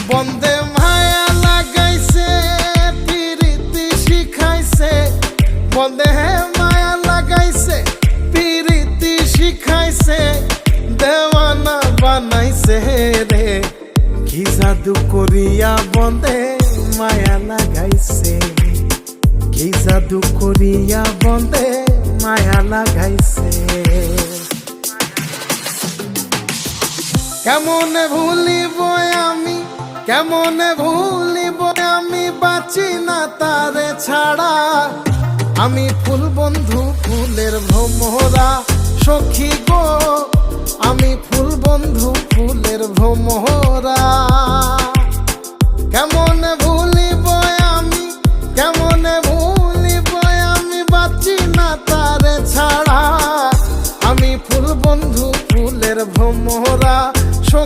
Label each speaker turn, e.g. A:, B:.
A: বন্দে মায়া লাগাইছে পিরিতি শিখাইছে, বন্দে মায়া লাগাইছে পিরিতি শিখাইছে, দেওয়ানা বানাইছে রে। কি জাদু করিয়া বন্দে মায়া লাগাইছে, কি জাদু করিয়া বন্দে মায়া লাগাইছে। কেমনে ভুলিব আমি, কেমনে ভুলিব আমি, বাঁচি না তারে ছাড়া। আমি ফুল বন্ধু ফুলের ভ্রমরা সখী গো, আমি ফুল বন্ধু ফুলের ভ্রমরা। কেমনে ভুলিব আমি, কেমনে ভুলিব আমি, বাঁচি না তারে ছাড়া। আমি ফুল বন্ধু ফুলের ভ্রমরা।